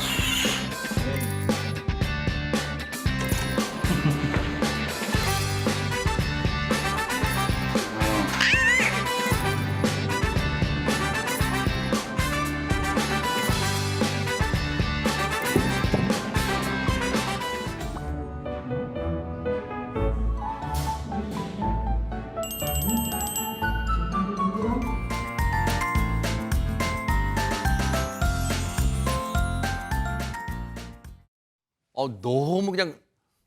너무 그냥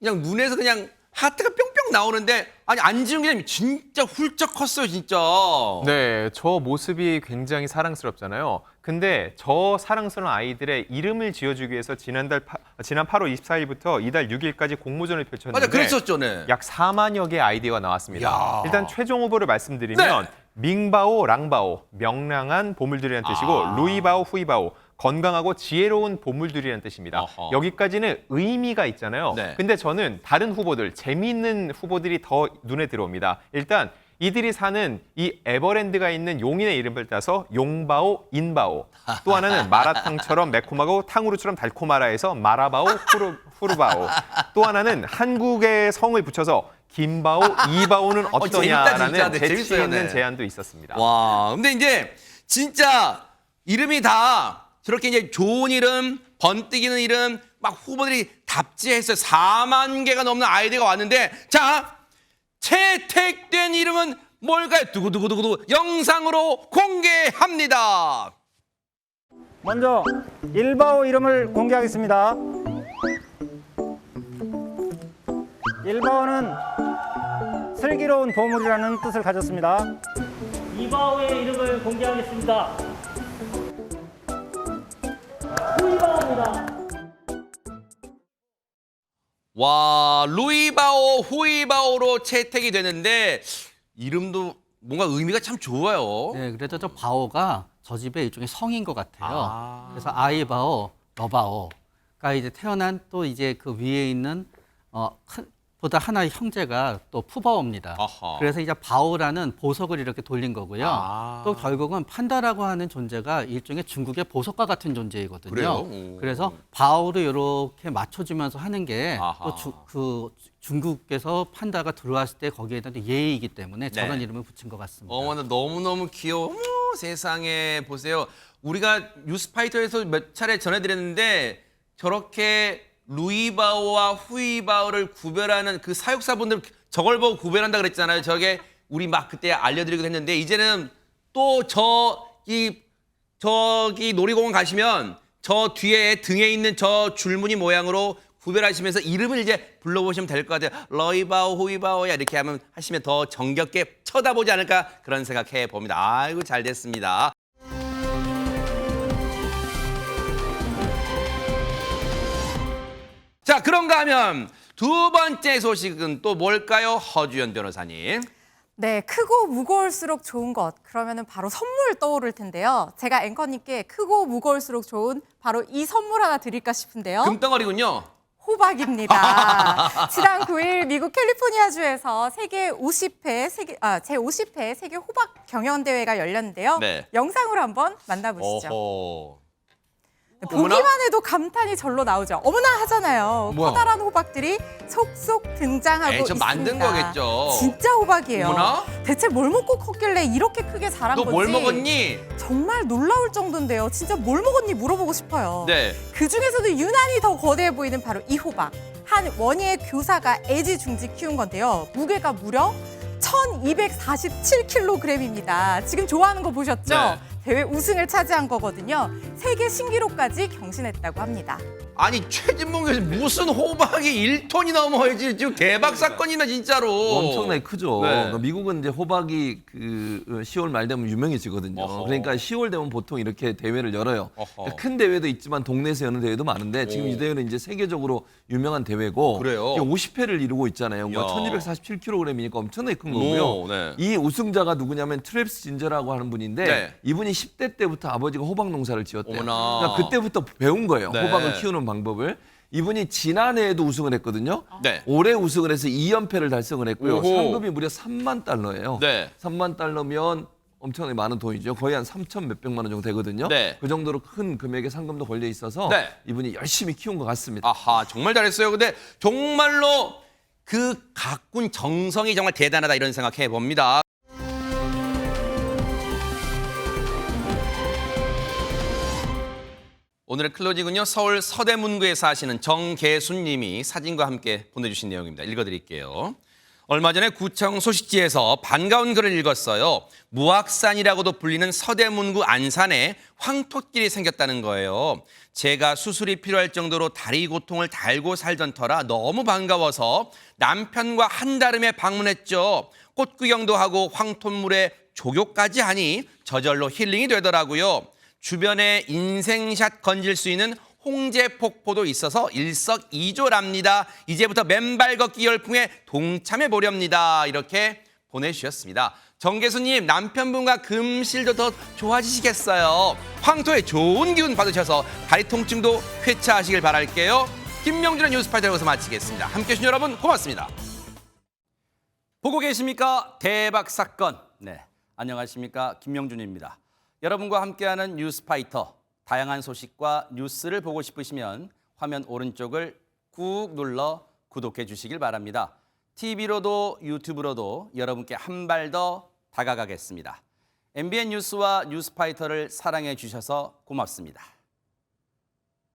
눈에서 그냥 하트가 뿅뿅 나오는데 아니 앉은 게 진짜 훌쩍 컸어요, 진짜. 네, 저 모습이 굉장히 사랑스럽잖아요. 근데 저 사랑스러운 아이들의 이름을 지어주기 위해서 지난 8월 24일부터 이달 6일까지 공모전을 펼쳤는데 맞아, 그랬었죠, 네. 약 4만여 개의 아이디어가 나왔습니다. 야. 일단 최종 후보를 말씀드리면 네. 밍바오, 랑바오, 명랑한 보물들이라는 뜻이고 루이바오, 후이바오, 건강하고 지혜로운 보물들이라는 뜻입니다. 어허. 여기까지는 의미가 있잖아요. 네. 근데 저는 다른 후보들, 재미있는 후보들이 더 눈에 들어옵니다. 일단 이들이 사는 이 에버랜드가 있는 용인의 이름을 따서 용바오, 인바오. 또 하나는 마라탕처럼 매콤하고 탕후루처럼 달콤하라 해서 마라바오, 후루바오. 또 하나는 한국의 성을 붙여서 김바오, 이바오는 재밌다, 어떠냐라는 진짜. 네, 재치 재밌어요, 있는 네. 제안도 있었습니다. 와, 근데 이제 진짜 이름이 다 저렇게 이제 좋은 이름, 번뜩이는 이름, 막 후보들이 답지했어요. 4만 개가 넘는 아이디어가 왔는데, 자, 채택된 이름은 뭘까요? 두구두구두구 영상으로 공개합니다. 먼저 1바오 이름을 공개하겠습니다. 1바오는 슬기로운 보물이라는 뜻을 가졌습니다. 2바오의 이름을 공개하겠습니다. 후이바오입니다. 와, 루이바오, 후이바오로 채택이 되는데 이름도 뭔가 의미가 참 좋아요. 네, 그래서 저 바오가 저 집의 일종의 성인 것 같아요. 그래서 아이바오, 러바오. 그러니까 이제 태어난 또 이제 그 위에 있는 큰 보다 하나의 형제가 또 푸바오입니다. 아하. 그래서 이제 바오라는 보석을 이렇게 돌린 거고요. 아. 또 결국은 판다라고 하는 존재가 일종의 중국의 보석과 같은 존재이거든요. 그래요? 그래서 바오를 이렇게 맞춰주면서 하는 게 아하. 또 중국에서 판다가 들어왔을 때 거기에 대한 예의이기 때문에 저런 네. 이름을 붙인 것 같습니다. 어머나 너무너무 귀여워. 어머, 세상에 보세요. 우리가 뉴스파이터에서 몇 차례 전해드렸는데 저렇게 루이바오와 후이바오를 구별하는 그 사육사분들 저걸 보고 구별한다 그랬잖아요. 저게 우리 막 그때 알려드리기도 했는데 이제는 또 저기 놀이공원 가시면 저 뒤에 등에 있는 저 줄무늬 모양으로 구별하시면서 이름을 이제 불러보시면 될 것 같아요. 러이바오, 후이바오야 이렇게 하시면 더 정겹게 쳐다보지 않을까 그런 생각해 봅니다. 아이고 잘 됐습니다. 자, 그런가 하면 두 번째 소식은 또 뭘까요? 허주연 변호사님. 네, 크고 무거울수록 좋은 것. 그러면은 바로 선물 떠오를 텐데요. 제가 앵커님께 크고 무거울수록 좋은 바로 이 선물 하나 드릴까 싶은데요. 금덩어리군요. 호박입니다. 지난 9일 미국 캘리포니아주에서 제50회 세계 호박 경연대회가 열렸는데요. 네. 영상으로 한번 만나보시죠. 어허. 보기만 해도 감탄이 절로 나오죠. 어머나 하잖아요. 뭐야? 커다란 호박들이 속속 등장하고 에이, 저 있습니다. 만든 거겠죠. 진짜 호박이에요. 어머나? 대체 뭘 먹고 컸길래 이렇게 크게 자란 너 건지 뭘 먹었니? 정말 놀라울 정도인데요. 진짜 뭘 먹었니 물어보고 싶어요. 네. 그중에서도 유난히 더 거대해 보이는 바로 이 호박. 한 원예의 교사가 애지중지 키운 건데요. 무게가 무려 1247kg입니다. 지금 좋아하는 거 보셨죠? 네. 대회 우승을 차지한 거거든요. 세계 신기록까지 경신했다고 합니다. 아니 최진봉 교수님 무슨 호박이 1톤이 넘어야지 지금 대박 사건이나 진짜로. 엄청나게 크죠. 네. 그러니까 미국은 이제 호박이 그 10월 말 되면 유명해지거든요. 어허. 그러니까 10월 되면 보통 이렇게 대회를 열어요. 어허. 그러니까 큰 대회도 있지만 동네에서 여는 대회도 많은데 지금 오. 이 대회는 이제 세계적으로 유명한 대회고 그래요? 50회를 이루고 있잖아요. 야. 1247kg이니까 엄청나게 큰 거고요. 오, 네. 이 우승자가 누구냐면 트랩스 진저라고 하는 분인데 네. 이분이 10대 때부터 아버지가 호박 농사를 지었대요. 어머나. 그러니까 그때부터 배운 거예요. 네. 호박을 키우는 방법을. 이분이 지난해에도 우승을 했거든요. 네. 올해 우승을 해서 2연패를 달성을 했고요. 오호. 상금이 무려 3만 달러예요. 네. 3만 달러면 엄청나게 많은 돈이죠. 거의 한 3천 몇백만 원 정도 되거든요. 네. 그 정도로 큰 금액의 상금도 걸려 있어서 네. 이분이 열심히 키운 것 같습니다. 아하, 정말 잘했어요. 근데 정말로 그 가꾼 정성이 정말 대단하다 이런 생각해 봅니다. 오늘의 클로징은요. 서울 서대문구에 사시는 정계순 님이 사진과 함께 보내주신 내용입니다. 읽어드릴게요. 얼마 전에 구청 소식지에서 반가운 글을 읽었어요. 무악산이라고도 불리는 서대문구 안산에 황토길이 생겼다는 거예요. 제가 수술이 필요할 정도로 다리 고통을 달고 살던 터라 너무 반가워서 남편과 한달음에 방문했죠. 꽃 구경도 하고 황토물에 조교까지 하니 저절로 힐링이 되더라고요. 주변에 인생샷 건질 수 있는 홍제 폭포도 있어서 일석이조랍니다. 이제부터 맨발 걷기 열풍에 동참해 보렵니다. 이렇게 보내주셨습니다. 정계수님, 남편분과 금실도 더 좋아지시겠어요. 황토에 좋은 기운 받으셔서 다리 통증도 쾌차하시길 바랄게요. 김명준의 뉴스파이터 여기서 마치겠습니다. 함께해 주신 여러분 고맙습니다. 보고 계십니까? 대박 사건. 네, 안녕하십니까? 김명준입니다. 여러분과 함께하는 뉴스파이터. 다양한 소식과 뉴스를 보고 싶으시면 화면 오른쪽을 꾹 눌러 구독해 주시길 바랍니다. TV로도 유튜브로도 여러분께 한 발 더 다가가겠습니다. MBN 뉴스와 뉴스파이터를 사랑해 주셔서 고맙습니다.